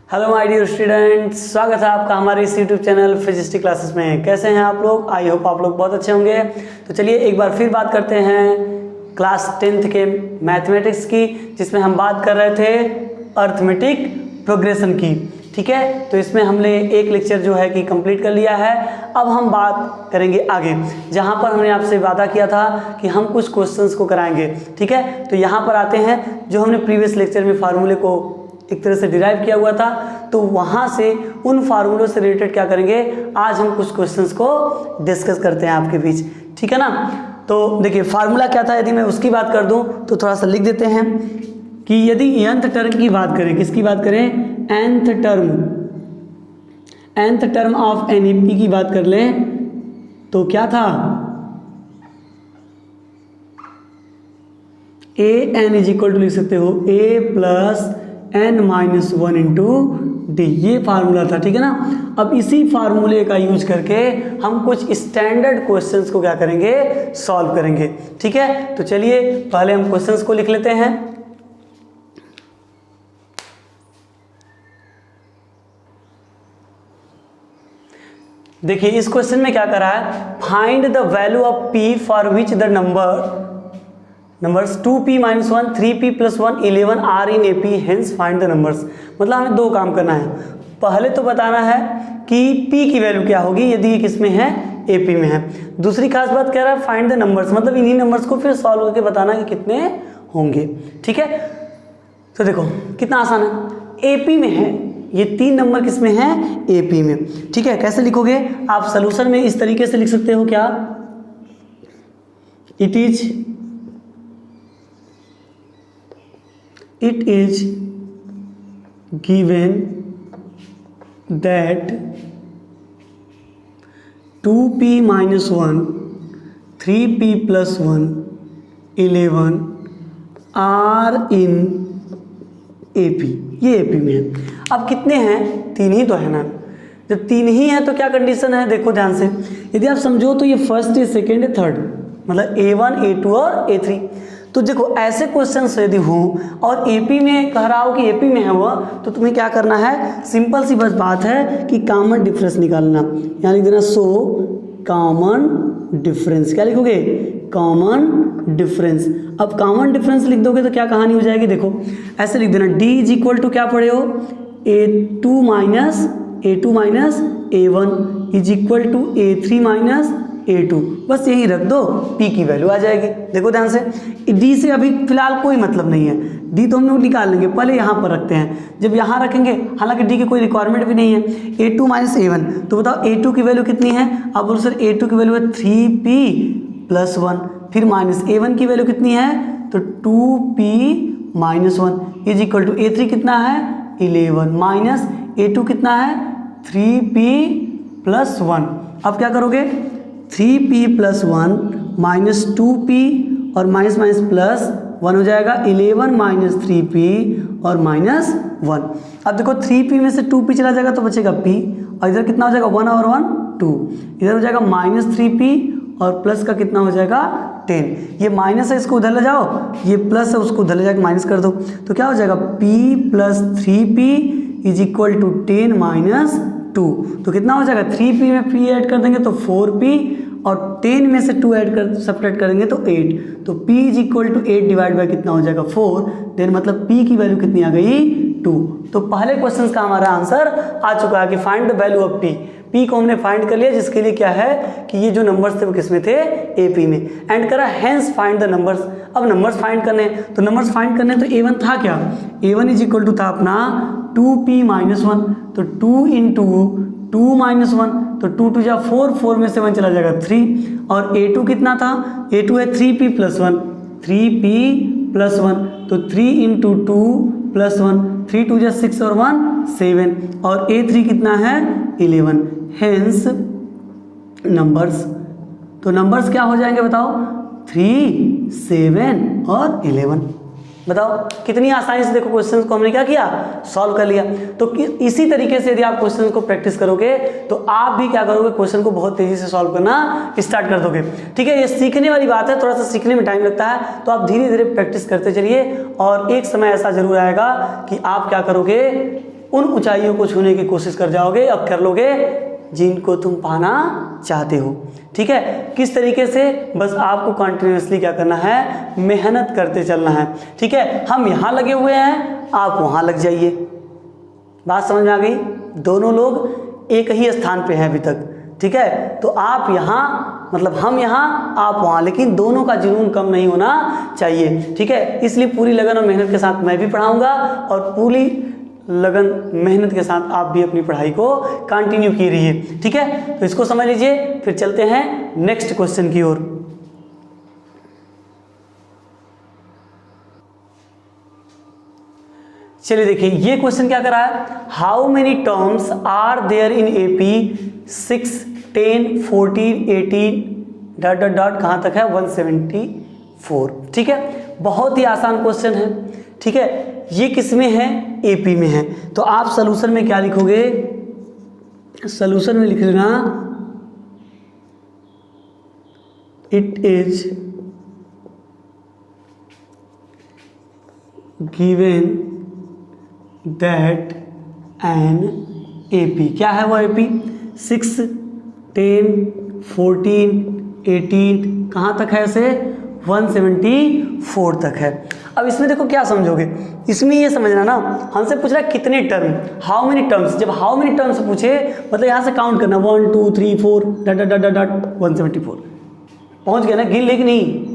Hello my dear students, स्वागत है आपका हमारे इस यूट्यूब चैनल फिजिक्स क्लासेस में। कैसे हैं आप लोग? आई होप आप लोग बहुत अच्छे होंगे। तो चलिए एक बार फिर बात करते हैं क्लास 10th के मैथमेटिक्स की, जिसमें हम बात कर रहे थे अर्थमेटिक प्रोग्रेशन की। ठीक है, तो इसमें हमने एक लेक्चर जो है कि कंप्लीट कर लिया है। अब हम बात करेंगे आगे, जहाँ पर हमने आपसे वादा किया था कि हम कुछ क्वेश्चंस को कराएंगे। ठीक है, तो यहाँ पर आते हैं, जो हमने प्रीवियस लेक्चर में फार्मूले को एक तरह से डिराइव किया हुआ था, तो वहाँ से उन फार्मूलों से रिलेटेड क्या करेंगे, आज हम कुछ क्वेश्चंस को डिस्कस करते हैं आपके बीच। ठीक है ना। तो देखिए फार्मूला क्या था, यदि मैं उसकी बात कर दूं तो थोड़ा सा लिख देते हैं कि यदि nth टर्म की बात करें, किसकी बात करें, nth टर्म ऑफ NAP की बात कर लें, तो क्या था, AN इज इक्वल टू लिख सकते हो A plus n-1 into D, ये फार्मूला था। ठीक है ना। अब इसी फार्मूले का यूज करके हम कुछ स्टैंडर्ड क्वेश्चंस को क्या करेंगे, सॉल्व करेंगे। ठीक है, तो चलिए पहले हम क्वेश्चंस को लिख लेते हैं। देखिए इस क्वेश्चन में क्या करा है, find the value of p for which the numbers 2p-1, 3p+1, 11 are in AP, hence find the numbers. मतलब हमें दो काम करना है। पहले तो बताना है कि p की वैल्यू क्या होगी यदि ये किस में है, AP में है। दूसरी खास बात कह रहा है फाइंड द नंबर्स, मतलब इन्हीं नंबर्स को फिर सॉल्व करके बताना कि कितने होंगे। ठीक है, तो देखो कितना आसान है, AP में है, ये तीन नंबर किस में है, AP में। ठीक है, कैसे लिखोगे आप, सोल्यूशन में इस तरीके से लिख सकते हो, क्या, it is given that 2p-1, 3p+1, 11 are in AP, ये AP में है। अब कितने हैं, तीन ही तो है ना। जब तीन ही है तो क्या कंडीशन है, देखो ध्यान से, यदि आप समझो तो ये फर्स्ट है, सेकेंड है, थर्ड, मतलब A1, A2 और A3। तो देखो ऐसे क्वेश्चंस यदि हो और AP में कह रहा हो कि AP में है वह, तो तुम्हें क्या करना है, सिंपल सी बस बात है कि कॉमन डिफरेंस निकालना। यहाँ लिख देना सो कॉमन डिफरेंस, क्या लिखोगे, कॉमन डिफरेंस। अब कॉमन डिफरेंस लिख दोगे तो क्या कहानी हो जाएगी, देखो ऐसे लिख देना, D इज इक्वल टू क्या पढ़े हो, A2 minus A1 is equal to A3 minus A2, बस यही रख दो, P की वैल्यू आ जाएगी। देखो ध्यान से, D से अभी फिलहाल कोई मतलब नहीं है, D तो हम लोग निकाल लेंगे, पहले यहाँ पर रखते हैं। जब यहाँ रखेंगे, हालांकि D की कोई रिक्वायरमेंट भी नहीं है, A2 माइनस A1, तो बताओ A2 की वैल्यू कितनी है, आप बोलो सर A2 की वैल्यू है 3p+1, फिर माइनस A1 की वैल्यू कितनी है, तो 2p-1 is equal to A3 कितना है, 11 माइनस A2 कितना है, 3p+1। अब क्या करोगे, 3p+1 माइनस 2p और माइनस माइनस प्लस 1 हो जाएगा, 11 माइनस 3p और माइनस 1। अब देखो 3p में से 2p चला जाएगा तो बचेगा p, और इधर कितना हो जाएगा, 1 और 1 2, इधर हो जाएगा माइनस 3p और प्लस का कितना हो जाएगा 10। ये माइनस है, इसको उधर ले जाओ, ये प्लस है उसको उधर ले जाकर माइनस कर दो, तो क्या हो जाएगा, p plus 3p is equal to 10 minus 2। तो कितना हो जाएगा, 3p में p ऐड कर देंगे तो 4p, और 10 में से 2 ऐड कर सब्ट्रैक्ट करेंगे तो 8, तो p is equal to 8 divide by कितना हो जाएगा 4, देन मतलब p की वैल्यू कितनी आ गई, 2। तो पहले क्वेश्चन का हमारा आंसर आ चुका है कि find the value of p को हमने फाइंड कर लिया, जिसके लिए क्या है कि ये जो नंबर्स थे वो किसमें थे, AP में। एंड करा हेंस फाइंड द नंबर्स। अब नंबर्स फाइंड करने, तो नंबर्स फाइंड करने तो A1 था क्या, A1 इज इक्वल टू था अपना 2p-1, तो 2 इंटू 2 माइनस 1, तो 2 2 जा 4, 4 में से 1 चला जाएगा 3, और A2 कितना था, A2 है 3p+1, 3p+1, तो 3 इंटू 2 प्लस 1, 3 2 जा 6 और 1 7, और A3 कितना है 11, हेंस नंबर्स। तो नंबर्स क्या हो जाएंगे बताओ, 3, 7 और 11। बताओ कितनी आसानी से देखो क्वेश्चंस को हमने क्या किया, सॉल्व कर लिया। तो इसी तरीके से यदि आप क्वेश्चंस को प्रैक्टिस करोगे तो आप भी क्या करोगे, क्वेश्चन को बहुत तेजी से सॉल्व करना स्टार्ट कर दोगे। ठीक है, ये सीखने वाली बात है, थोड़ा सा सीखने में टाइम लगता है, तो आप धीरे धीरे प्रैक्टिस करते चलिए और एक समय ऐसा जरूर आएगा कि आप क्या करोगे, उन ऊंचाइयों को छूने की कोशिश कर जाओगे और कर लोगे जिनको तुम पाना चाहते हो। ठीक है, किस तरीके से, बस आपको कंटिन्यूअसली क्या करना है, मेहनत करते चलना है। ठीक है, हम यहाँ लगे हुए हैं, आप वहाँ लग जाइए। बात समझ में आ गई? दोनों लोग एक ही स्थान पे हैं अभी तक। ठीक है, तो आप यहाँ मतलब हम यहाँ आप वहाँ, लेकिन दोनों का जुनून कम नहीं होना चाहिए। ठीक है, इसलिए पूरी लगन और मेहनत के साथ मैं भी पढ़ाऊँगा और पूरी लगन मेहनत के साथ आप भी अपनी पढ़ाई को कंटिन्यू की रहिए। ठीक है, तो इसको समझ लीजिए, फिर चलते हैं नेक्स्ट क्वेश्चन की ओर। चलिए देखिए, ये क्वेश्चन क्या कर रहा है, how many terms are there in AP 6, 10, 14, 18 dot dot dot कहाँ तक है 174। ठीक है, बहुत ही आसान क्वेश्चन है। ठीक है, ये किस में है, एपी में है। तो आप सॉल्यूशन में क्या लिखोगे, सॉल्यूशन में लिख लेना it is given that an AP, क्या है वो एपी, 6, 10, 14, 18 कहाँ तक है, ऐसे 174 तक है। अब इसमें देखो क्या समझोगे, इसमें ये समझना ना, हमसे पूछ रहा है कितने टर्म, हाउ मेनी टर्म्स। जब हाउ मेनी टर्म्स पूछे मतलब यहाँ से काउंट करना 1 2 3 4 डॉट डॉट डॉट डॉट 174 पहुँच गया ना, गिन ले कि नहीं।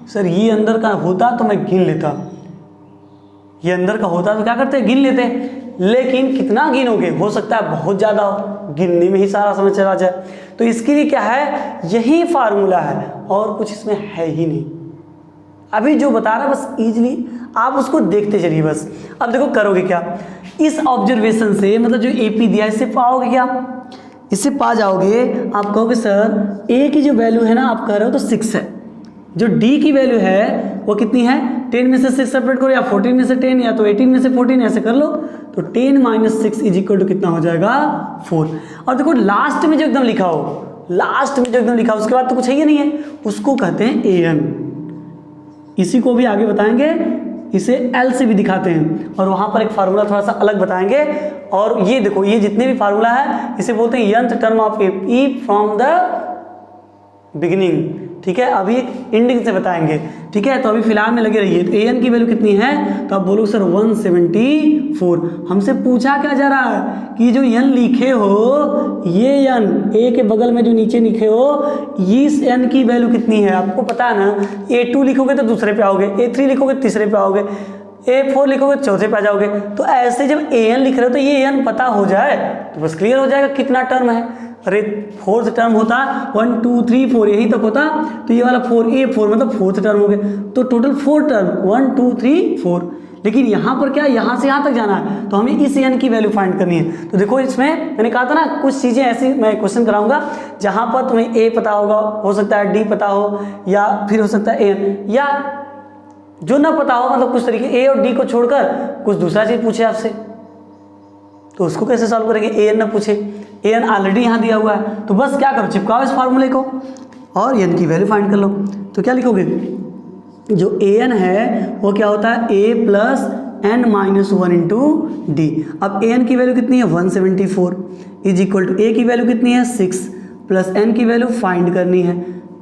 सर ये अंदर का होता तो मैं गिन लेता, ये अंदर का होता तो क्या करते, गिन लेते, लेकिन कितना गिनोगे, हो सकता है बहुत ज़्यादा हो, गिनने में ही सारा समय चला जाए। तो इसके लिए क्या है, यही फार्मूला है और कुछ इसमें है ही नहीं। अभी जो बता रहा है बस इजीली आप उसको देखते चलिए बस। अब देखो करोगे क्या, इस ऑब्जर्वेशन से मतलब जो एपी दिया इससे पाओगे क्या, इससे पा जाओगे। आप कहोगे सर ए की जो वैल्यू है ना, आप कह रहे हो तो 6 है, जो डी की वैल्यू है वो कितनी है, 10 में से 6 सेपरेट करो, या 14 में से 10, या तो 18 में से 14, ऐसे कर लो। तो 10 - 6 इज इक्वल टू कितना हो जाएगा 4। और देखो लास्ट में जो एकदम लिखा हो, लास्ट में जो एकदम लिखा हो उसके बाद तो कुछ है ही नहीं है, उसको कहते हैं एन। इसी को भी आगे बताएंगे, इसे एल से भी दिखाते हैं और वहां पर एक फार्मूला थोड़ा सा अलग बताएंगे। और ये देखो ये जितने भी फार्मूला है इसे बोलते हैं nth term of AP from the beginning. ठीक है, अभी एक एंडिंग से बताएंगे। ठीक है, तो अभी फिलहाल में लगे रहिए। तो एन की वैल्यू कितनी है, तो आप बोलो सर 174। हमसे पूछा क्या जा रहा है कि जो एन लिखे हो, ये एन ए के बगल में जो नीचे लिखे हो, इस एन की वैल्यू कितनी है आपको पता है ना। A2 लिखोगे तो दूसरे पे आओगे, A3 लिखोगे तीसरे पे आओगे, A4 लिखोगे चौथे पे आ जाओगे। तो ऐसे जब AN लिख रहे हो तो ये एन पता हो जाए तो बस क्लियर हो जाएगा कितना टर्म है। अरे फोर्थ टर्म होता 1 2 3 4 यही तक होता, तो ये वाला 4A4 मतलब फोर्थ टर्म हो गया। तो टोटल 4 टर्म 1 2 3 4, लेकिन यहाँ पर क्या, यहाँ से यहाँ तक जाना है तो हमें इस एन की वैल्यू फाइंड करनी है। तो देखो इसमें मैंने कहा था ना कुछ चीज़ें ऐसी मैं क्वेश्चन कराऊंगा जहाँ पर तुम्हें ए पता होगा, हो सकता है डी पता हो, या फिर हो सकता है एन, या जो ना पता हो, मतलब कुछ तरीके ए और डी को छोड़कर कुछ दूसरा चीज़ पूछे आपसे, तो उसको कैसे सॉल्व करेंगे, एन ना पूछे, एन ऑलरेडी यहाँ दिया हुआ है। तो बस क्या करो, चिपकाओ इस फार्मूले को और एन की वैल्यू फाइंड कर लो। तो क्या लिखोगे, जो एन है वो क्या होता है a plus n minus 1 into d. अब एन की वैल्यू कितनी है 174 इज इक्वल टू ए की वैल्यू कितनी है 6 प्लस n की वैल्यू फाइंड करनी है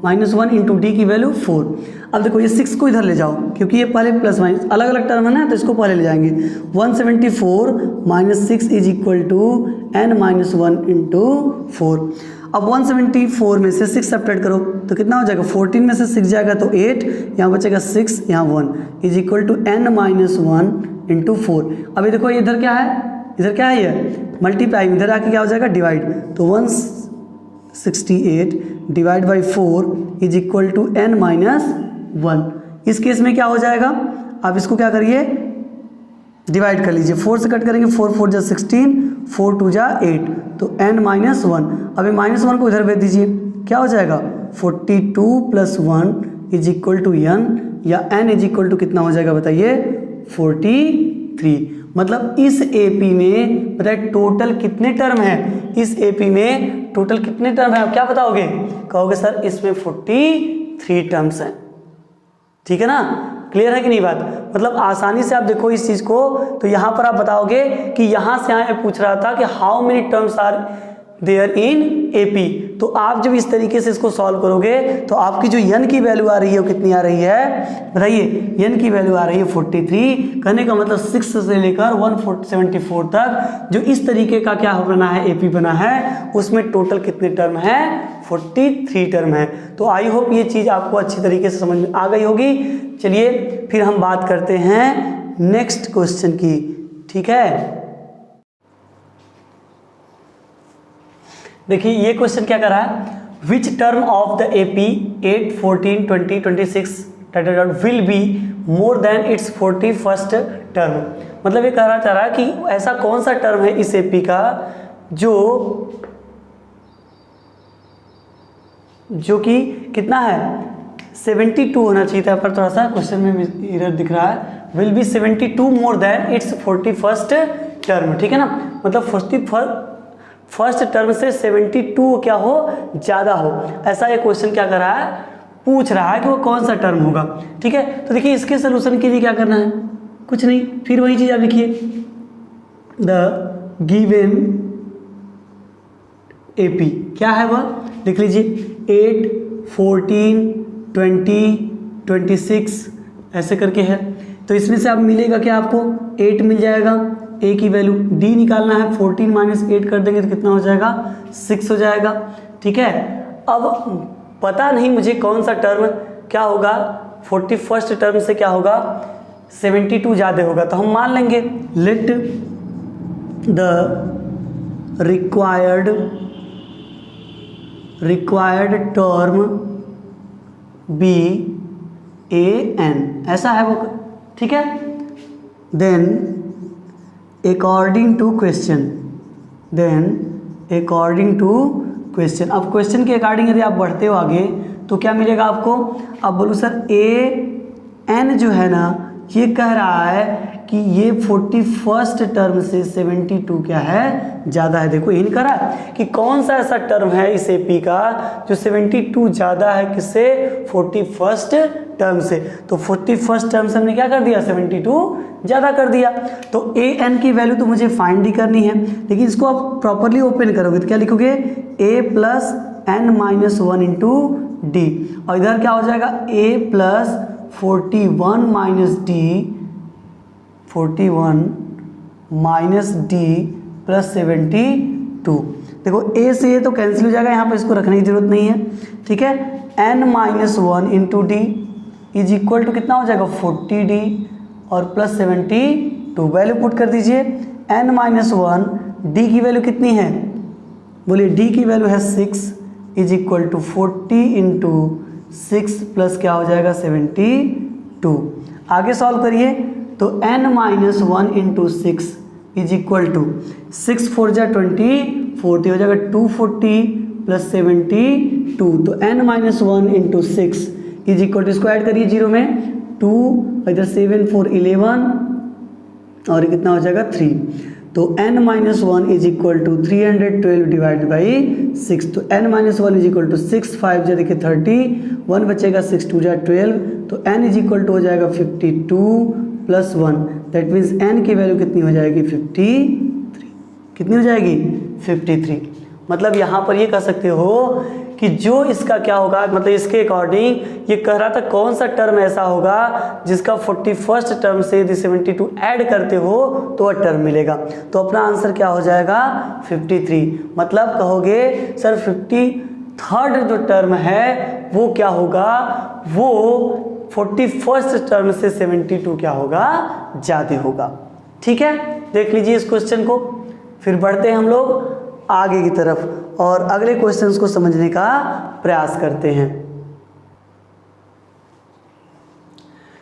-1 इंटू डी की वैल्यू 4। अब देखो ये 6 को इधर ले जाओ क्योंकि ये पहले प्लस माइनस अलग अलग टर्म है ना, तो इसको पहले ले जाएंगे। 174 - 6 is equal to n - 1 into 4। अब 174 में से 6 सब्ट्रैक्ट करो तो कितना हो जाएगा, 14 में से 6 जाएगा तो 8, यहाँ बचेगा 6, यहाँ 1 is equal to n - 1 into 4। अभी देखो इधर क्या है, इधर क्या है, ये मल्टीप्लाई, इधर आके क्या हो जाएगा डिवाइड, तो 168 divide by 4 is equal to n - 1। इस केस में क्या हो जाएगा, आप इसको क्या करिए डिवाइड कर लीजिए, 4 से कट करेंगे, 4 4 जा 16, 4 2 जा 8, तो n - 1। अभी -1 को इधर भेज दीजिए, क्या हो जाएगा 42 + 1 इज इक्वल टू n, या n इज इक्वल टू कितना हो जाएगा बताइए 43। मतलब इस एपी में बताइए टोटल कितने टर्म है, इस एपी में टोटल कितने टर्म है आप क्या बताओगे, कहोगे सर इसमें 43 टर्म्स हैं। ठीक है ना, क्लियर है कि नहीं बात? मतलब आसानी से आप देखो इस चीज़ को, तो यहाँ पर आप बताओगे कि यहाँ से यहाँ पूछ रहा था कि how many terms are there in AP. तो आप जब इस तरीके से इसको सॉल्व करोगे तो आपकी जो n की वैल्यू आ रही है वो कितनी आ रही है बताइए? n की वैल्यू आ रही है 43। कहने का मतलब 6 से लेकर 174 तक जो इस तरीके का क्या बना है एपी बना है, उसमें टोटल कितने टर्म है? 43 टर्म है। तो आई होप ये चीज़ आपको अच्छी तरीके से समझ में आ गई होगी। चलिए फिर हम बात करते हैं नेक्स्ट क्वेश्चन की, ठीक है। देखिए ये क्वेश्चन क्या कर रहा है, which term of the AP 8, 14, 20, 26 will be more than it's 41st term. मतलब ये कहना चाह रहा है कि ऐसा कौन सा टर्म है इस एपी का जो कि कितना है 72 होना चाहिए था, पर थोड़ा सा क्वेश्चन में एरर दिख रहा है, will be 72 more than it's 41st term, ठीक है ना। मतलब फर्स्ट टर्म से 72 क्या हो, ज़्यादा हो, ऐसा ये क्वेश्चन क्या कर रहा है, पूछ रहा है कि वो कौन सा टर्म होगा, ठीक है। तो देखिए इसके सोल्यूशन के लिए क्या करना है, कुछ नहीं, फिर वही चीज़ आप लिखिए, द गिवन एपी क्या है वह लिख लीजिए 8, 14, 20, 26 ऐसे करके है। तो इसमें से आप मिलेगा क्या, आपको 8 मिल जाएगा, ए की वैल्यू डी निकालना है, 14 माइनस 8 कर देंगे तो कितना हो जाएगा 6 हो जाएगा, ठीक है। अब पता नहीं मुझे कौन सा टर्म क्या होगा, 41st टर्म से क्या होगा 72 ज़्यादा होगा, तो हम मान लेंगे let the required term be a n, ऐसा है वो, ठीक है। देन अकॉर्डिंग टू क्वेश्चन, अब क्वेश्चन के अकॉर्डिंग यदि आप बढ़ते हो आगे तो क्या मिलेगा आपको, अब बोलो सर ए एन जो है ना ये कह रहा है कि ये 41st टर्म से 72 क्या है ज़्यादा है। देखो यही कह रहा है कि कौन सा ऐसा टर्म है इस एपी का जो 72 ज़्यादा है किससे, 41st टर्म से। तो 41st टर्म से हमने क्या कर दिया 72 ज़्यादा कर दिया। तो ए एन की वैल्यू तो मुझे फाइंड ही करनी है, लेकिन इसको आप प्रॉपरली ओपन करोगे तो क्या लिखोगे A plus N minus 1 into D, और इधर क्या हो जाएगा A plus 41 minus D, 41 minus D plus 72। देखो ए से ये तो कैंसिल हो जाएगा, यहाँ पे इसको रखने की जरूरत नहीं है, ठीक है। N minus 1 into d is equal to कितना हो जाएगा 40d और प्लस 72 वैल्यू पुट कर दीजिए। n माइनस 1 डी की वैल्यू कितनी है, बोलिए डी की वैल्यू है 6 is equal to 40 into 6 plus क्या हो जाएगा 72। आगे सॉल्व करिए तो n minus 1 into 6 is equal to 6 4 जा 20, 40 हो जाएगा 240 प्लस 72। तो n minus 1 into 6 is equal to, इसको ऐड करिए जीरो में 2, इधर 7 4 11 और कितना हो जाएगा 3। तो n minus 1 is equal to 312 divide by 6। तो n minus 1 is equal to 6, 5 जा देखिए 30, 1 बचेगा 6 2 जा 12, तो n इज इक्वल टू हो जाएगा 52 प्लस 1, दैट मीन्स n की वैल्यू कितनी हो जाएगी 53। कितनी हो जाएगी 53। मतलब यहाँ पर ये कह सकते हो कि जो इसका क्या होगा, मतलब इसके अकॉर्डिंग ये कह रहा था कौन सा टर्म ऐसा होगा जिसका 41st टर्म से यदि 72 ऐड करते हो तो वह टर्म मिलेगा। तो अपना आंसर क्या हो जाएगा 53। मतलब कहोगे सर 53rd जो टर्म है वो क्या होगा, वो 41st टर्म से 72 क्या होगा ज़्यादा होगा, ठीक है। देख लीजिए इस क्वेश्चन को, फिर बढ़ते हैं हम लोग आगे की तरफ और अगले क्वेश्चंस को समझने का प्रयास करते हैं।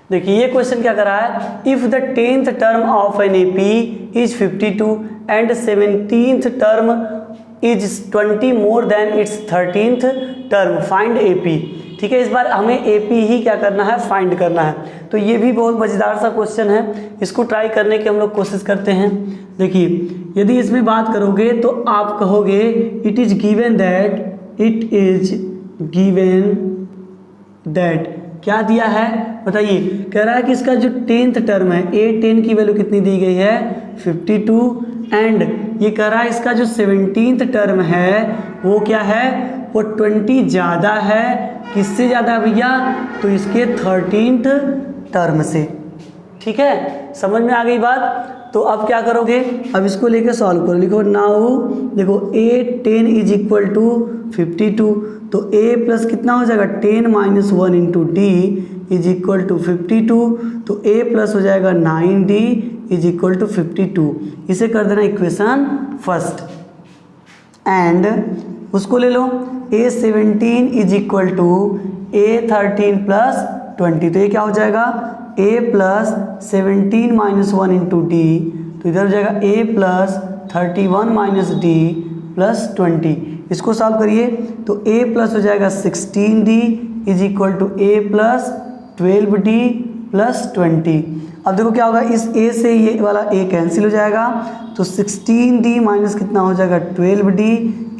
देखिए ये क्वेश्चन क्या कर रहा है, if the 10th term of an AP is 52 and 17th term is 20 more than it's 13th term, find AP. ठीक है, इस बार हमें एपी ही क्या करना है, फाइंड करना है। तो ये भी बहुत मज़ेदार सा क्वेश्चन है, इसको ट्राई करने की हम लोग कोशिश करते हैं। देखिए यदि इसमें बात करोगे तो आप कहोगे इट इज गिवन दैट क्या दिया है बताइए, कह रहा है कि इसका जो 10th टर्म है A10 की वैल्यू कितनी दी गई है 52 एंड ये कह रहा है इसका जो 17th टर्म है वो क्या है वो 20 ज़्यादा है, किससे ज़्यादा है भैया, तो इसके 13th टर्म से। ठीक है, समझ में आ गई बात। तो अब क्या करोगे, अब इसको लेके सॉल्व करो, लिखो नाउ देखो A10 इज इक्वल टू 52, तो A प्लस कितना हो जाएगा 10 minus 1 into d is equal to 52, तो A प्लस हो जाएगा 9D इज इक्वल टू 52। इसे कर देना इक्वेशन फर्स्ट एंड उसको ले लो A17 is equal to A13 plus 20, तो ये क्या हो जाएगा A plus 17 minus 1 into d, तो इधर हो जाएगा A plus 31 minus D plus 20। इसको सॉल्व करिए तो A प्लस हो जाएगा 16D is equal to A plus 12D plus 20। अब देखो क्या होगा, इस A से ये वाला A कैंसिल हो जाएगा, तो 16D माइनस कितना हो जाएगा 12D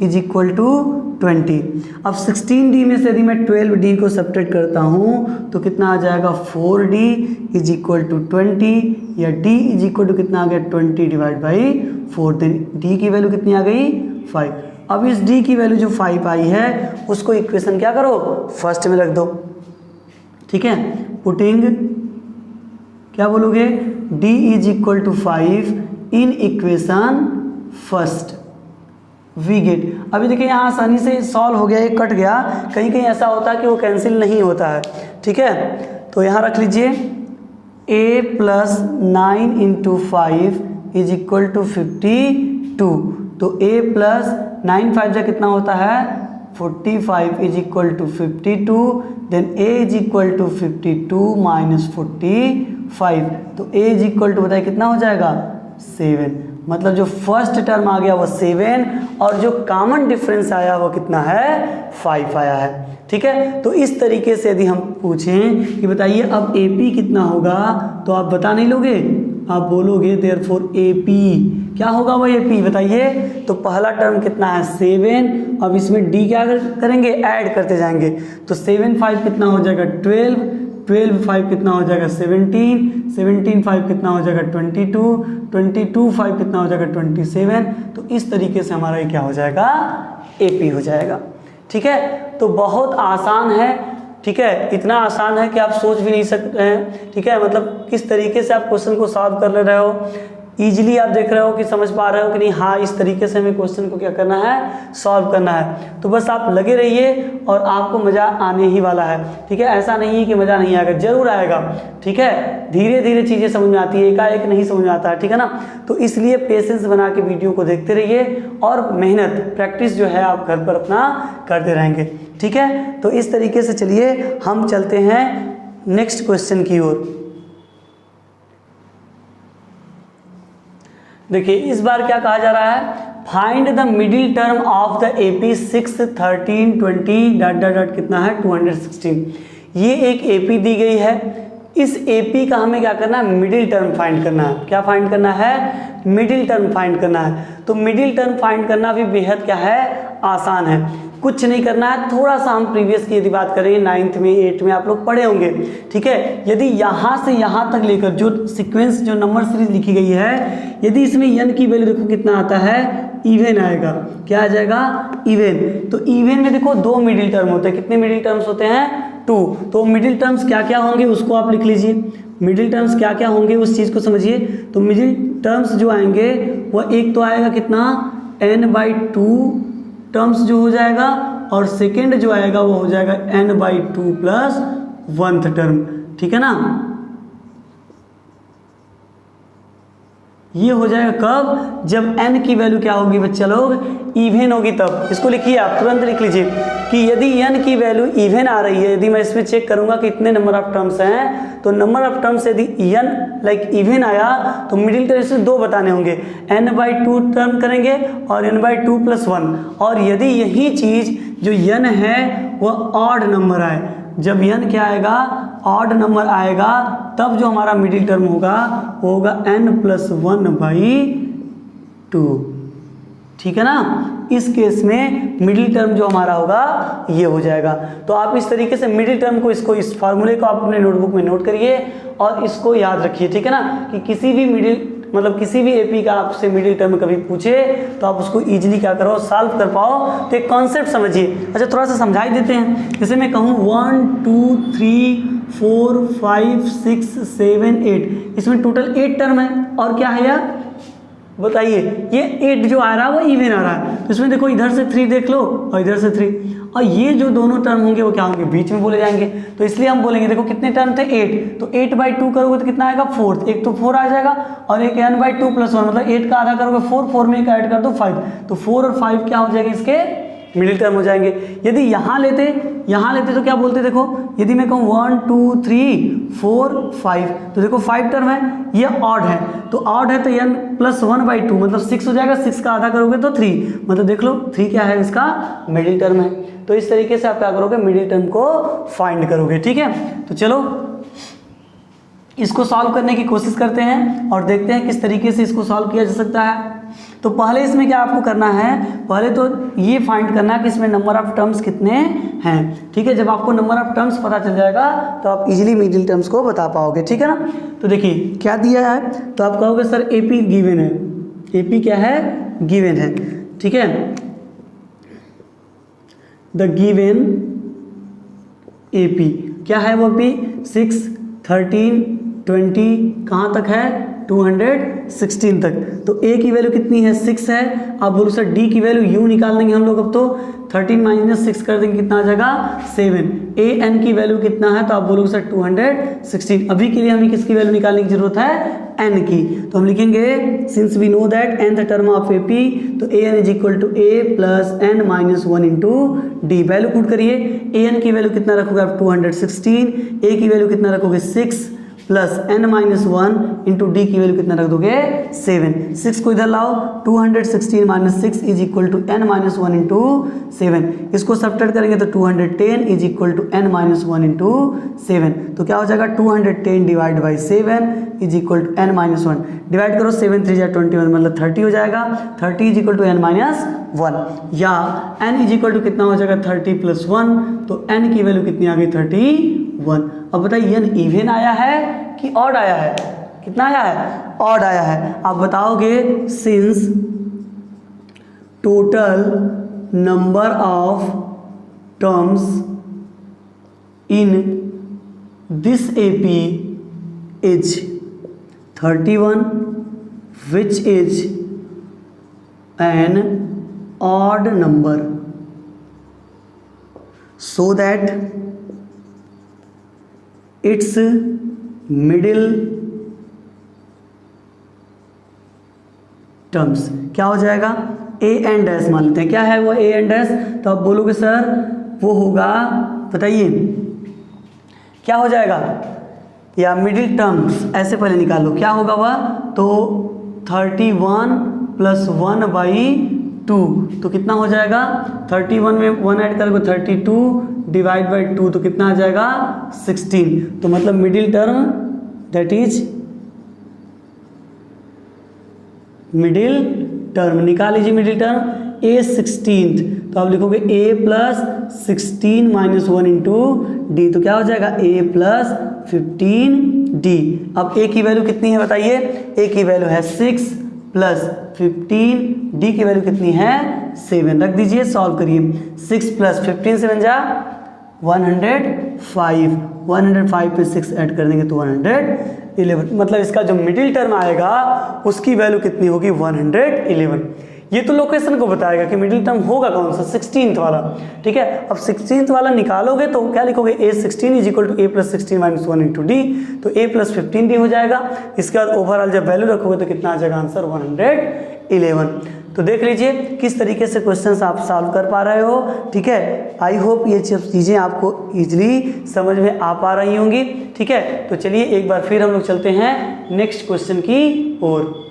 इज इक्वल टू 20। अब 16D में से यदि मैं 12D को सब्ट्रैक्ट करता हूँ तो कितना आ जाएगा 4D इज इक्वल टू 20, या D इज इक्वल टू कितना आ गया 20 डिवाइड बाई 4, देन D की वैल्यू कितनी आ गई 5। अब इस D की वैल्यू जो 5 आई है उसको इक्वेशन क्या करो फर्स्ट में रख दो। ठीक है, पुटिंग क्या बोलोगे D is equal to 5 in equation first we get. अभी देखिए यहाँ आसानी से सॉल्व हो गया, ये कट गया, कहीं कहीं ऐसा होता है कि वो कैंसिल नहीं होता है। ठीक है, तो यहाँ रख लीजिए A plus 9 into 5 is equal to 52, तो A प्लस 9 5 जा कितना होता है 45 is equal to 52, then A is equal to 52 minus 45, तो A इज इक्वल टू बताइए कितना हो जाएगा 7। मतलब जो फर्स्ट टर्म आ गया वो 7 और जो कॉमन डिफरेंस आया वो कितना है 5 आया है। ठीक है, तो इस तरीके से यदि हम पूछें कि बताइए अब AP कितना होगा, तो आप बता नहीं लोगे, आप बोलोगे देयरफॉर AP क्या होगा वो AP बताइए। तो पहला टर्म कितना है 7, अब इसमें D क्या करेंगे ऐड करते जाएंगे, तो 7 5 कितना हो जाएगा 12, 12 5 कितना हो जाएगा 17, 17 5 कितना हो जाएगा 22, 22 5 कितना हो जाएगा 27। तो इस तरीके से हमारा ये क्या हो जाएगा AP हो जाएगा। ठीक है, तो बहुत आसान है। ठीक है, इतना आसान है कि आप सोच भी नहीं सकते हैं। ठीक है, मतलब किस तरीके से आप क्वेश्चन को सॉल्व कर ले रहे हो, ईजिली आप देख रहे हो कि समझ पा रहे हो कि नहीं, हाँ इस तरीके से हमें क्वेश्चन को क्या करना है सॉल्व करना है। तो बस आप लगे रहिए और आपको मज़ा आने ही वाला है। ठीक है, ऐसा नहीं है कि मज़ा नहीं आएगा, जरूर आएगा। ठीक है, धीरे धीरे चीज़ें समझ में आती है, एकाएक नहीं समझ में आता है। ठीक है ना, तो इसलिए पेशेंस बना के वीडियो को देखते रहिए और मेहनत प्रैक्टिस जो है आप घर पर अपना करते रहेंगे। ठीक है, तो इस तरीके से चलिए हम चलते हैं नेक्स्ट क्वेश्चन की ओर। देखिए इस बार क्या कहा जा रहा है, find the middle term of the AP 6 13 20 dot dot dot कितना है 216। ये एक AP दी गई है, इस AP का हमें क्या करना है मिडिल टर्म फाइंड करना है। क्या फाइंड करना है मिडिल टर्म फाइंड करना है। तो मिडिल टर्म फाइंड करना भी बेहद क्या है आसान है, कुछ नहीं करना है। थोड़ा सा हम प्रीवियस की यदि बात करें 9th में 8th में आप लोग पढ़े होंगे। ठीक है, यदि यहाँ से यहाँ तक लेकर जो सीक्वेंस जो नंबर सीरीज लिखी गई है, यदि इसमें n की वैल्यू देखो कितना आता है इवन आएगा। क्या आ जाएगा इवन। तो इवन में देखो 2 मिडिल टर्म होते हैं, कितने मिडिल टर्म्स होते हैं 2। तो मिडिल टर्म्स क्या क्या होंगे उसको आप लिख लीजिए, मिडिल टर्म्स क्या क्या होंगे उस चीज़ को समझिए। तो मिडिल टर्म्स जो आएंगे वह एक तो आएगा कितना n/2 टर्म्स जो हो जाएगा, और सेकेंड जो आएगा वो हो जाएगा n/2 प्लस 1th टर्म। ठीक है ना, ये हो जाएगा कब, जब n की वैल्यू क्या होगी बच्चा लोग इवन होगी तब। इसको लिखिए आप, तुरंत लिख लीजिए कि यदि n की वैल्यू इवन आ रही है, यदि मैं इसमें चेक करूंगा कि इतने नंबर ऑफ टर्म्स हैं, तो नंबर ऑफ टर्म्स यदि n लाइक इवन आया तो मिडिल टर्म से 2 बताने होंगे, n/2 टर्म करेंगे और n/2 प्लस 1। और यदि यही चीज़ जो n है वह ऑड नंबर आए, जब n क्या आएगा ऑड नंबर आएगा, तब जो हमारा मिडिल टर्म होगा वो होगा n+1/2। ठीक है ना, इस केस में मिडिल टर्म जो हमारा होगा ये हो जाएगा। तो आप इस तरीके से मिडिल टर्म को, इसको, इस फार्मूले को आप अपने नोटबुक में नोट करिए और इसको याद रखिए, ठीक है ना, कि किसी भी किसी भी एपी का आपसे मिडिल टर्म कभी पूछे तो आप उसको इजीली क्या करो, सॉल्व कर पाओ। तो एक कॉन्सेप्ट समझिए। अच्छा, थोड़ा सा समझाई देते हैं। जैसे मैं कहूँ 1 2 3 4 5 6 7 8, इसमें टोटल 8 टर्म है और क्या है यार, बताइए, ये 8 जो आ रहा है वो इवन आ रहा है। तो इसमें देखो इधर से 3 देख लो और इधर से 3, और ये जो दोनों टर्म होंगे वो क्या होंगे, बीच में बोले जाएंगे। तो इसलिए हम बोलेंगे, देखो कितने टर्म थे 8, तो 8/2 करोगे तो कितना आएगा 4, एक तो 4 आ जाएगा और एक n/2 + 1 मतलब 8 का आधा करोगे 4 में एक ऐड कर दो 5, तो 4 और 5 क्या हो जाएगा, इसके मिडिल टर्म हो जाएंगे। यदि यहाँ लेते तो क्या बोलते, देखो यदि मैं कहूँ 1 2 3 4 5, तो देखो 5 टर्म है, ये ऑड है, तो ऑड है तो n + 1/2 मतलब 6 हो जाएगा, 6 का आधा करोगे तो 3, मतलब देख लो 3 क्या है, इसका मिडिल टर्म है। तो इस तरीके से आप क्या करोगे, मिडिल टर्म को फाइंड करोगे, ठीक है। तो चलो इसको सॉल्व करने की कोशिश करते हैं और देखते हैं किस तरीके से इसको सॉल्व किया जा सकता है। तो पहले इसमें क्या आपको करना है, पहले तो ये फाइंड करना है कि इसमें नंबर ऑफ टर्म्स कितने हैं, ठीक है। जब आपको नंबर ऑफ टर्म्स पता चल जाएगा तो आप इजीली मिडिल टर्म्स को बता पाओगे, ठीक है ना। तो देखिए क्या दिया है, तो आप कहोगे सर एपी गिवन है, एपी क्या है, गिवन है, ठीक है। द गिवन एपी क्या है, वो पी 6 13 20 कहाँ तक है, 216 तक। तो a की वैल्यू कितनी है, 6 है। आप बोलो सर d की वैल्यू यूँ निकाल देंगे हम लोग, अब तो 13 - 6 कर देंगे, कितना आ जाएगा 7। a n की वैल्यू कितना है, तो आप बोलोगे सर 216। अभी के लिए हमें किसकी वैल्यू निकालने की जरूरत है, n की। तो हम लिखेंगे since we know that nth term of ap, तो an = a + n - 1 × d। Value put करिए, an की वैल्यू कितना रखोगे आप 216, a की वैल्यू कितना रखोगे 6 + n - 1 × d की वैल्यू कितना रख दोगे 7। 6 को इधर लाओ, 216 - 6 = n - 1 × 7। इसको सब्ट्रैक्ट करेंगे तो 210 = n - 1 × 7। तो क्या हो जाएगा, 210 / 7 = n - 1। डिवाइड करो, 7 3 = 21 मतलब 30 हो जाएगा। 30 = n - 1, या n = कितना हो जाएगा 30 + 1, तो n की वैल्यू कितनी आ गई 31। अब बताइए n इवन आया है कि ऑड आया है, कितना आया है, ऑड आया है। आप बताओगे since total number of terms in this AP is 31 which is an odd number, so that it's middle terms क्या हो जाएगा, a एंड डैश मान लेते हैं। क्या है वो a एंड डैश, तो आप बोलोगे सर वो होगा, बताइए क्या हो जाएगा, या मिडिल टर्म्स ऐसे पहले निकालो, क्या होगा वह, तो 31 + 1/2, तो कितना हो जाएगा 31 में 1 ऐड करोगे 32 / 2, तो कितना आ जाएगा 16। तो मतलब middle term that is middle term, निकाल लीजिए मिडिल टर्म a 16, तो आप लिखोगे a + 16 - 1 × d, तो क्या हो जाएगा a + 15d। अब a की वैल्यू कितनी है बताइए, a की वैल्यू है 6 + 15, d की वैल्यू कितनी है 7। रख दीजिए, सॉल्व करिए। 6 + 15 7 जा 105, 105 पे 6 ऐड कर देंगे तो 111, मतलब इसका जो मिडिल टर्म आएगा उसकी वैल्यू कितनी होगी 111। ये तो लोकेशन को बताएगा कि मिडिल टर्म होगा कौन सा, 16th वाला, ठीक है। अब 16th वाला निकालोगे तो क्या लिखोगे, a16 = a + 16 - 1 × d, तो a + 15d हो जाएगा। इसके बाद ओवरऑल जब वैल्यू रखोगे तो कितना आ जाएगा आंसर 111। तो देख लीजिए किस तरीके से क्वेश्चंस आप सॉल्व कर पा रहे हो, ठीक है। आई होप ये चीज़ें आपको इजीली समझ में आ पा रही होंगी, ठीक है। तो चलिए एक बार फिर हम लोग चलते हैं नेक्स्ट क्वेश्चन की ओर।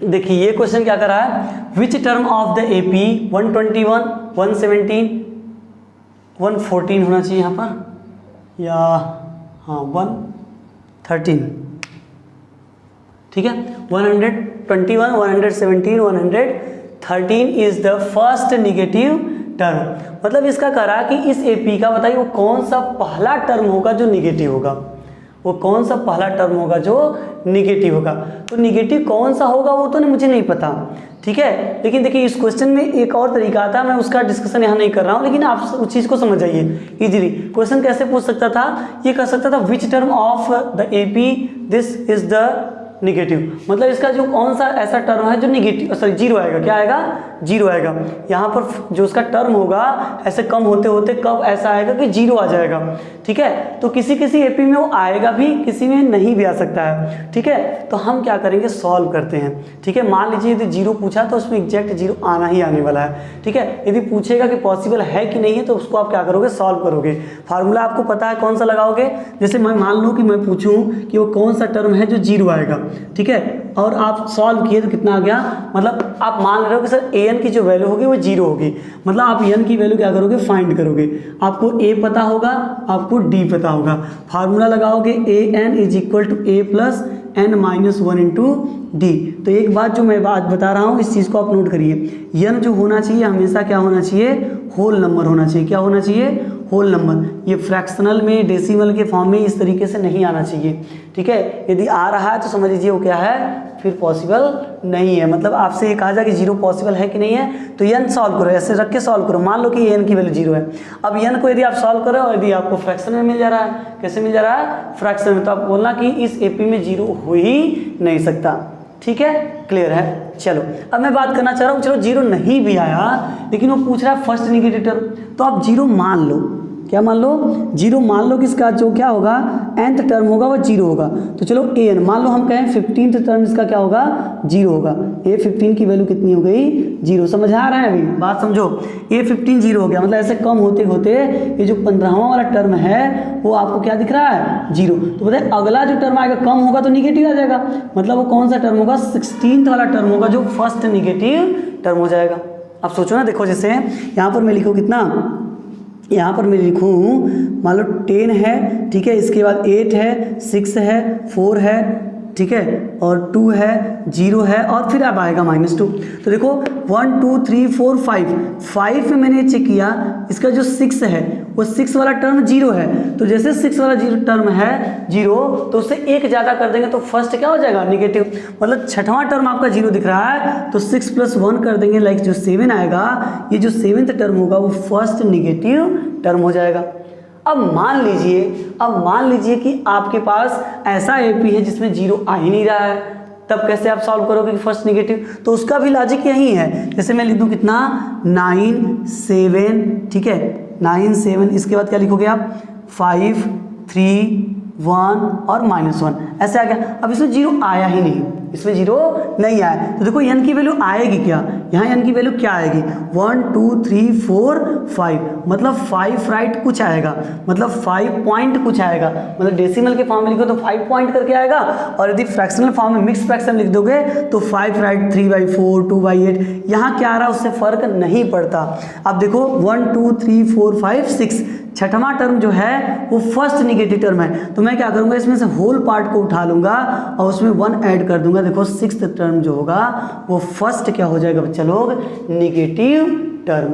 देखिए ये क्वेश्चन क्या कर रहा है, which term of the AP 121 117 114 होना चाहिए यहाँ पर, या हाँ 113, ठीक है। 121, 117, 113 is the first negative term. मतलब इसका करा कि इस AP का बताइए वो कौन सा पहला टर्म होगा जो निगेटिव होगा, वो कौन सा पहला टर्म होगा जो निगेटिव होगा। तो निगेटिव कौन सा होगा वो तो मुझे नहीं पता, ठीक है। लेकिन देखिए इस क्वेश्चन में एक और तरीका आता है, मैं उसका डिस्कशन यहाँ नहीं कर रहा हूँ, लेकिन आप उस चीज़ को समझ जाइए इजीली। क्वेश्चन कैसे पूछ सकता था, ये कर सकता था which term of the AP this is the negative. मतलब इसका जो कौन सा ऐसा टर्म है जो निगेटिव सॉरी जीरो आएगा, क्या आएगा, जीरो आएगा। यहाँ पर जो उसका टर्म होगा ऐसे कम होते होते कब ऐसा आएगा कि जीरो आ जाएगा, ठीक है। तो किसी किसी AP में वो आएगा भी, किसी में नहीं भी आ सकता है, ठीक है। तो हम क्या करेंगे, सॉल्व करते हैं, ठीक है। मान लीजिए यदि जीरो पूछा तो उसमें एग्जैक्ट जीरो आना ही आने वाला है, ठीक है। यदि पूछेगा कि पॉसिबल है कि नहीं है तो उसको आप क्या करोगे, सॉल्व करोगे। फार्मूला आपको पता है कौन सा लगाओगे, जैसे मैं मान लूँ कि मैं पूछूँ कि वो कौन सा टर्म है जो जीरो आएगा, ठीक है, और आप सॉल्व किए तो कितना आ गया। मतलब आप मान रहे हो कि सर an की जो वैल्यू होगी वो जीरो होगी, मतलब आप n की वैल्यू क्या करोगे, फाइंड करोगे। आपको a पता होगा, आपको d पता होगा, फार्मूला लगाओगे an is equal to a plus n minus 1 into d. तो एक बात जो मैं बात बता रहा हूँ इस चीज़ को आप नोट करिए, n जो होना चाहिए हमेशा क्या होना चाहिए, होल नंबर होना चाहिए। क्या होना चाहिए, होल नंबर। ये फ्रैक्शनल में, डेसिमल के फॉर्म में इस तरीके से नहीं आना चाहिए, ठीक है। यदि आ रहा है तो समझ लीजिए वो क्या है, फिर पॉसिबल नहीं है। मतलब आपसे ये कहा जाए कि जीरो पॉसिबल है कि नहीं है, तो n सॉल्व करो, ऐसे रख के सॉल्व करो। मान लो कि n की वैल्यू जीरो है। अब n को यदि आप सॉल्व करो और यदि आपको फ्रैक्शन में मिल जा रहा है, कैसे मिल जा रहा है, फ्रैक्शन में, तो आप बोलना कि इस AP में जीरो हो ही नहीं सकता, ठीक है, क्लियर है। चलो अब मैं बात करना चाह रहा हूँ, चलो जीरो नहीं भी आया लेकिन वो पूछ रहा है फर्स्ट निगेटिव टर्म, तो आप जीरो मान लो, क्या मान लो, जीरो मान लो कि इसका जो क्या होगा, nth टर्म होगा वो जीरो होगा। तो चलो an मान लो हम कहें 15th टर्म इसका क्या होगा, जीरो होगा। a15 की वैल्यू कितनी हो गई, जीरो। समझ आ रहा है अभी बात, समझो, a15 जीरो हो गया, मतलब ऐसे कम होते होते ये जो 15वां वाला टर्म है वो आपको क्या दिख रहा है, जीरो। तो बताए अगला जो टर्म आएगा कम होगा तो निगेटिव आ जाएगा, मतलब वो कौन सा टर्म होगा, 16th वाला टर्म होगा जो फर्स्ट निगेटिव टर्म हो जाएगा। अब सोचो ना, देखो जैसे यहाँ पर मैं लिखूँ कितना, यहाँ पर मैं लिखूँ मान लो 10 है, ठीक है, इसके बाद 8 है, 6 है, 4 है, ठीक है, और 2 है, 0 है, और फिर अब आएगा -2। तो देखो 1 2 3 4 5 में मैंने चेक किया, इसका जो 6 है वो 6 वाला टर्म 0 है। तो जैसे 6 वाला टर्म है 0, तो उससे एक ज़्यादा कर देंगे तो फर्स्ट क्या हो जाएगा, निगेटिव। मतलब छठवां टर्म आपका 0 दिख रहा है तो 6 + 1 कर देंगे, लाइक जो 7 आएगा, ये जो 7th टर्म होगा वो फर्स्ट निगेटिव टर्म हो जाएगा। अब मान लीजिए कि आपके पास ऐसा AP है जिसमें जीरो आ ही नहीं रहा है, तब कैसे आप सॉल्व करोगे फर्स्ट निगेटिव। तो उसका भी लॉजिक यही है, जैसे मैं लिख दूं कितना, 9 7, ठीक है, 9 7, इसके बाद क्या लिखोगे आप, 5 3 1 और -1, ऐसे आ गया। अब इसमें जीरो आया ही नहीं, इसमें जीरो नहीं आया, तो देखो n की वैल्यू आएगी क्या, यहाँ n की वैल्यू क्या आएगी, 1 2 3 4 5, मतलब 5 राइट कुछ आएगा, मतलब 5 पॉइंट कुछ आएगा। मतलब डेसिमल के फॉर्म में लिखो तो 5 पॉइंट करके आएगा, और यदि फ्रैक्शनल फॉर्म में मिक्स फ्रैक्शन लिख दोगे तो 5 राइट 3/4 2/8, यहाँ क्या आ रहा है उससे फर्क नहीं पड़ता। अब देखो 1 2 3 4 5 6, छठवां टर्म जो है वो फर्स्ट निगेटिव टर्म है, तो मैं क्या करूंगा, इसमें से होल पार्ट को उठा लूंगा और उसमें 1 ऐड कर दूंगा। देखो 6th टर्म जो होगा वो फर्स्ट क्या हो जाएगा बच्चा लोग, निगेटिव टर्म।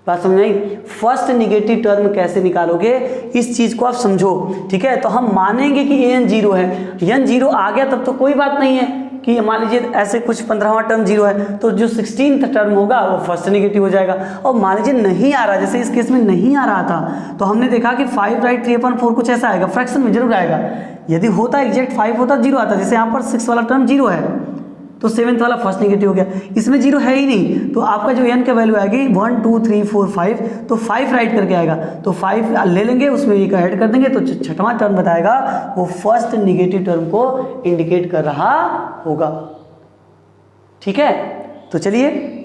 बात समझ आई, फर्स्ट निगेटिव टर्म कैसे निकालोगे इस चीज को आप समझो, ठीक है। तो हम मानेंगे कि n 0 है, n 0 आ गया तब तो कोई बात नहीं है कि मान लीजिए ऐसे कुछ 15वां टर्म 0 है तो जो 16th टर्म होगा वो फर्स्ट निगेटिव हो जाएगा। और मान लीजिए नहीं आ रहा, जैसे इस केस में नहीं आ रहा था, तो हमने देखा कि 5 राइट 3/4 कुछ ऐसा आएगा, फ्रैक्शन में जरूर आएगा। यदि होता एग्जैक्ट 5 होता 0 आता, जैसे यहाँ पर 6 वाला टर्म 0 है तो 7th वाला फर्स्ट निगेटिव हो गया, इसमें 0 है ही नहीं, तो आपका जो n का वैल्यू आएगी 1 2 3 4 5, तो 5 राइट करके आएगा, तो 5 ले लेंगे, उसमें एक ऐड कर देंगे, तो छठवां टर्म बताएगा वो फर्स्ट निगेटिव टर्म को इंडिकेट कर रहा होगा, ठीक है। तो चलिए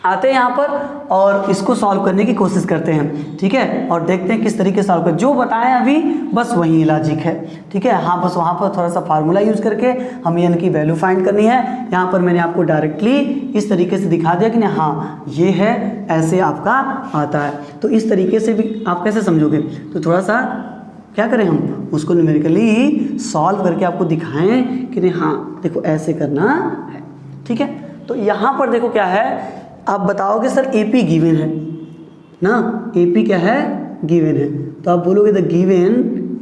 आते हैं यहाँ पर और इसको सॉल्व करने की कोशिश करते हैं, ठीक है, और देखते हैं किस तरीके से सॉल्व कर, जो बताएं अभी बस वही लॉजिक है, ठीक है। हाँ, बस वहाँ पर थोड़ा सा फार्मूला यूज़ करके हमें n की वैल्यू फाइंड करनी है। यहाँ पर मैंने आपको डायरेक्टली इस तरीके से दिखा दिया कि नहीं, हाँ ये है, ऐसे आपका आता है। तो इस तरीके से भी आप कैसे समझोगे, तो थोड़ा सा क्या करें, हम उसको न्यूमेरिकली सॉल्व करके आपको दिखाएं कि नहीं हाँ देखो ऐसे करना है। ठीक है, तो यहाँ पर देखो क्या है, आप बताओगे सर AP गिवन है ना, AP क्या है, गिवन है, तो आप बोलोगे द गिवन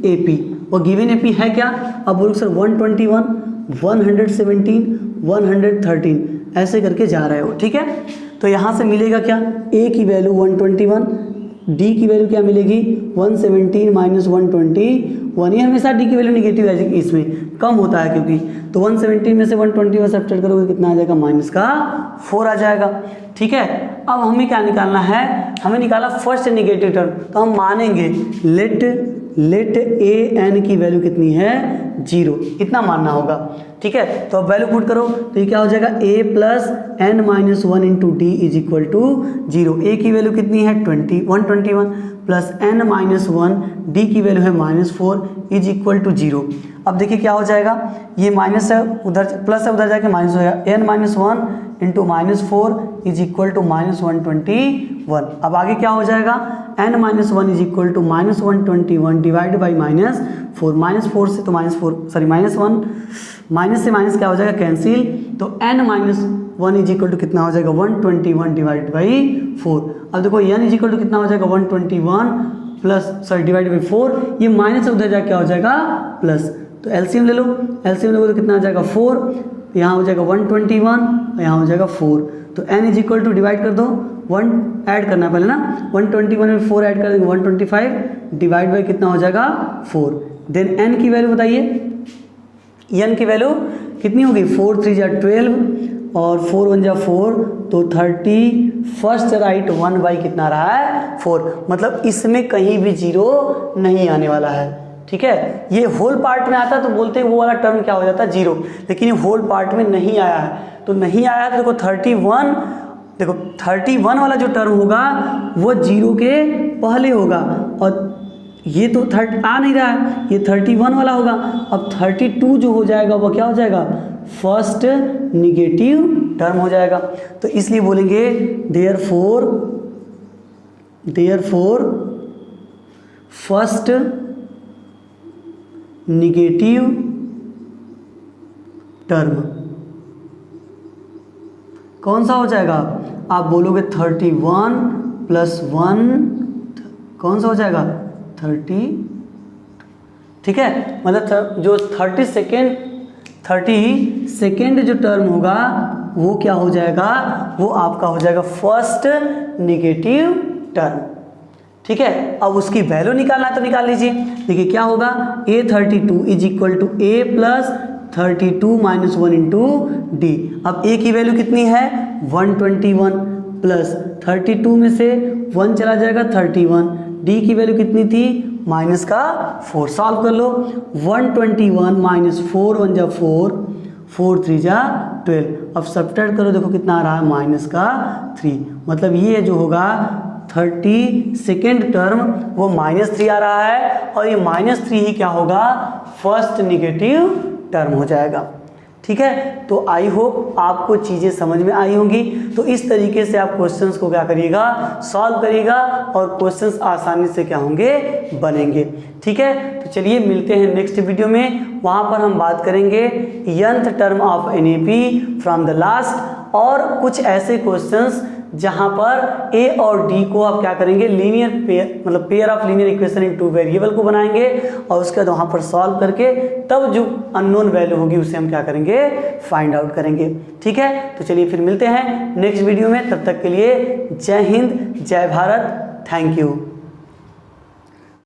AP, और गिवन AP है क्या, आप बोलोगे सर 121, 117, 113 ऐसे करके जा रहे हो। ठीक है, तो यहाँ से मिलेगा क्या, A की वैल्यू 121, D की वैल्यू क्या मिलेगी 117 माइनस 121, ये हमेशा D की वैल्यू निगेटिव है इसमें कम होता है क्योंकि, तो 117 में से 121 सब्ट्रैक्ट करोगे कितना आ जाएगा, माइनस का 4 आ जाएगा। ठीक है, अब हमें क्या निकालना है, हमें निकाला फर्स्ट नेगेटिव टर्म, तो हम मानेंगे लेट AN की वैल्यू कितनी है 0, इतना मानना होगा। ठीक है, तो अब वैल्यू पुट करो तो ये क्या हो जाएगा A plus N minus 1 into D is equal to 0। A की वैल्यू कितनी है 121 प्लस N माइनस 1, D की वैल्यू है -4 इज इक्वल टू 0। अब देखिए क्या हो जाएगा, ये माइनस है उधर, प्लस है उधर जाके माइनस हो जाएगा, N minus 1 into -4 is equal to -121। अब आगे क्या हो जाएगा, N minus 1 is equal to -121 divide by -4, -4 से तो -4 सॉरी -1, माइनस से माइनस क्या हो जाएगा कैंसिल, तो N minus 1 is equal to कितना हो जाएगा 121 डिवाइड बाई 4। अब देखो N इज इक्वल टू कितना हो जाएगा 121 प्लस सॉरी डिवाइड बाई 4, ये माइनस से उधर जाके क्या हो जाएगा प्लस, तो एलसीएम ले लो, एलसीएम लोगे तो कितना आ जाएगा 4, यहाँ हो जाएगा 121 और यहाँ हो जाएगा 4, तो N is equal to divide कर दो, 1 ऐड करना है पहले ना, 121 में 4 ऐड कर देंगे 125 डिवाइड बाई कितना हो जाएगा 4। देन N की वैल्यू बताइए, N की वैल्यू कितनी होगी 4 3 जा 12 और 4 1 जा 4, तो 30 फर्स्ट राइट 1 बाई कितना रहा है 4, मतलब इसमें कहीं भी 0 नहीं आने वाला है। ठीक है, ये होल पार्ट में आता तो बोलते हैं वो वाला टर्म क्या हो जाता है 0, लेकिन ये होल पार्ट में नहीं आया है, तो नहीं आया है तो देखो 31, देखो 31 वाला जो टर्म होगा वो 0 के पहले होगा, और ये तो आ नहीं रहा है, ये 31 वाला होगा। अब 32 जो हो जाएगा वो क्या हो जाएगा, फर्स्ट निगेटिव टर्म हो जाएगा, तो इसलिए बोलेंगे देयरफॉर फर्स्ट निगेटिव टर्म कौन सा हो जाएगा, आप बोलोगे 31 प्लस 1 कौन सा हो जाएगा 30। ठीक है, मतलब जो 30 सेकेंड जो टर्म होगा वो क्या हो जाएगा, वो आपका हो जाएगा फर्स्ट निगेटिव टर्म। ठीक है, अब उसकी वैल्यू निकालना है तो निकाल लीजिए। देखिए क्या होगा, A32 is equal to A plus 32 minus 1 into d. अब A की वैल्यू कितनी है 121 प्लस 32 में से 1 चला जाएगा 31, D की वैल्यू कितनी थी माइनस का 4। सॉल्व कर लो, 121 माइनस 4 1 जा 4, 4 3 जा 12। अब सब्ट्रैक्ट करो, देखो कितना आ रहा है माइनस का 3। मतलब ये जो होगा 30 सेकेंड टर्म वो -3 आ रहा है, और ये -3 ही क्या होगा फर्स्ट निगेटिव टर्म हो जाएगा। ठीक है, तो आई होप आपको चीज़ें समझ में आई होंगी। तो इस तरीके से आप क्वेश्चंस को क्या करिएगा, सॉल्व करिएगा, और क्वेश्चंस आसानी से क्या होंगे, बनेंगे। ठीक है, तो चलिए मिलते हैं नेक्स्ट वीडियो में, वहाँ पर हम बात करेंगे nth term of NAP from the last, और कुछ ऐसे क्वेश्चंस जहाँ पर A और D को आप क्या करेंगे, लीनियर पेयर मतलब pair of linear equation in 2 variable को बनाएंगे, और उसके बाद वहाँ पर सॉल्व करके तब जो अननोन वैल्यू होगी उसे हम क्या करेंगे, फाइंड आउट करेंगे। ठीक है, तो चलिए फिर मिलते हैं नेक्स्ट वीडियो में, तब तक के लिए जय हिंद, जय भारत, थैंक यू।